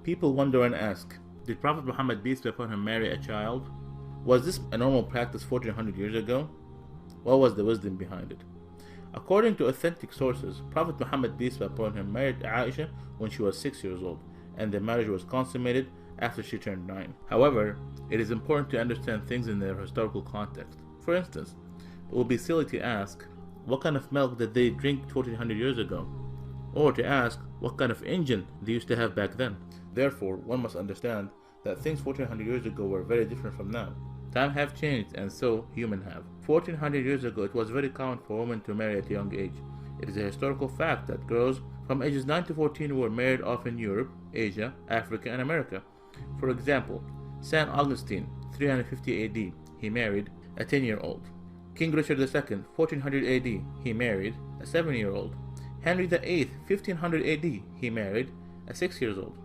People wonder and ask, did Prophet Muhammad, peace be upon him, marry a child? Was this a normal practice 1400 years ago? What was the wisdom behind it? According to authentic sources, Prophet Muhammad, peace be upon him, married Aisha when she was 6 years old, and the marriage was consummated after she turned 9. However, it is important to understand things in their historical context. For instance, it would be silly to ask, what kind of milk did they drink 1400 years ago? Or to ask, what kind of engine they used to have back then? Therefore, one must understand that things 1400 years ago were very different from now. Time have changed, and so human have. 1400 years ago, it was very common for women to marry at a young age. It is a historical fact that girls from ages 9 to 14 were married off in Europe, Asia, Africa, and America. For example, St. Augustine, 350 AD, he married a 10-year-old. King Richard II, 1400 AD, he married a 7-year-old. Henry VIII, 1500 AD, he married a 6-year-old.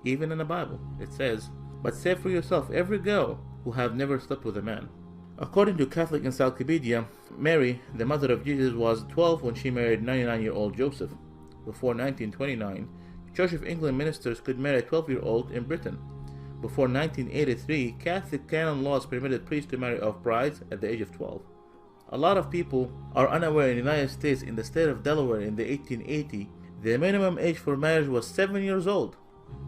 Even in the Bible, it says, "But say for yourself every girl who have never slept with a man." According to Catholic Encyclopedia, Mary, the mother of Jesus, was 12 when she married 99-year-old Joseph. Before 1929, Church of England ministers could marry a 12-year-old in Britain. Before 1983, Catholic canon laws permitted priests to marry off brides at the age of 12. A lot of people are unaware in the United States, in the state of Delaware in the 1880, the minimum age for marriage was 7 years old,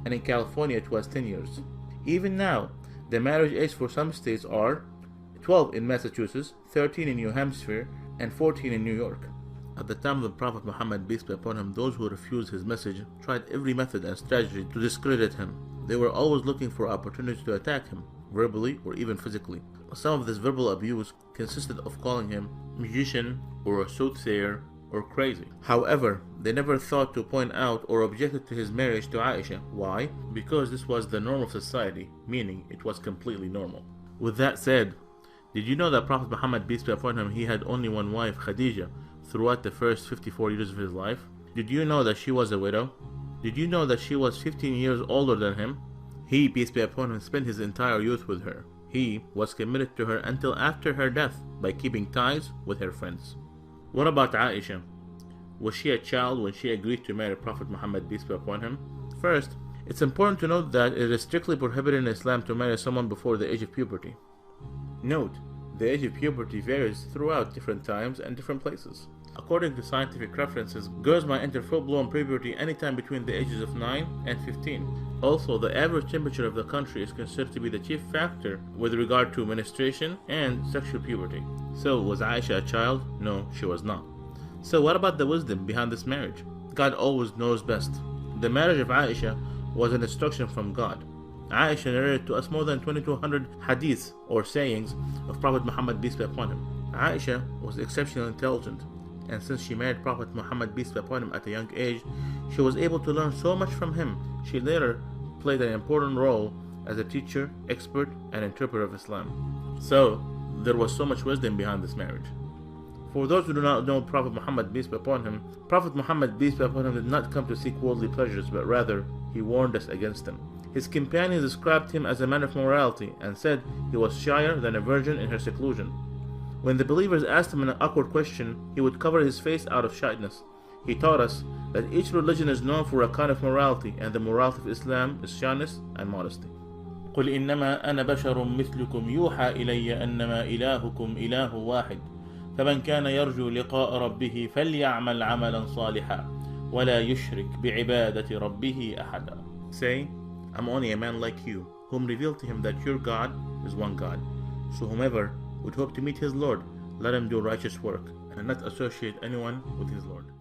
and in California it was 10 years. Even now, the marriage age for some states are 12 in Massachusetts, 13 in New Hampshire, and 14 in New York. At the time of the Prophet Muhammad, peace be upon him, those who refused his message tried every method and strategy to discredit him. They were always looking for opportunities to attack him, verbally or even physically. Some of this verbal abuse consisted of calling him magician or a soothsayer or crazy. However, they never thought to point out or objected to his marriage to Aisha. Why? Because this was the norm of society, meaning it was completely normal. With that said, did you know that Prophet Muhammad, peace be upon him, he had only one wife, Khadija, throughout the first 54 years of his life? Did you know that she was a widow? Did you know that she was 15 years older than him? He, peace be upon him, spent his entire youth with her. He was committed to her until after her death by keeping ties with her friends. What about Aisha? Was she a child when she agreed to marry Prophet Muhammad, peace be upon him? First, it's important to note that it is strictly prohibited in Islam to marry someone before the age of puberty. Note, the age of puberty varies throughout different times and different places. According to scientific references, girls might enter full-blown puberty anytime between the ages of 9 and 15. Also, the average temperature of the country is considered to be the chief factor with regard to menstruation and sexual puberty. So, was Aisha a child? No, she was not. So what about the wisdom behind this marriage? God always knows best. The marriage of Aisha was an instruction from God. Aisha narrated to us more than 2200 hadiths or sayings of Prophet Muhammad, peace be upon him. Aisha was exceptionally intelligent, and since she married Prophet Muhammad, peace be upon him, at a young age, she was able to learn so much from him. She later played an important role as a teacher, expert, and interpreter of Islam. So, there was so much wisdom behind this marriage. For those who do not know Prophet Muhammad, peace be upon him, Prophet Muhammad, peace be upon him, did not come to seek worldly pleasures, but rather, he warned us against them. His companions described him as a man of morality and said he was shyer than a virgin in her seclusion. When the believers asked him an awkward question, he would cover his face out of shyness. He taught us that each religion is known for a kind of morality, and the morality of Islam is shyness and modesty. قل إنما أنا بشر مثلكم يوحى إلي أنما إلهكم إله واحد فمن كان يرجو لقاء ربه فليعمل عملا صالحا ولا يشرك بعبادة ربه أحدا. Say, I'm only a man like you, whom revealed to him that your God is one God. So whomever would hope to meet his Lord, let him do righteous work, and not associate anyone with his Lord.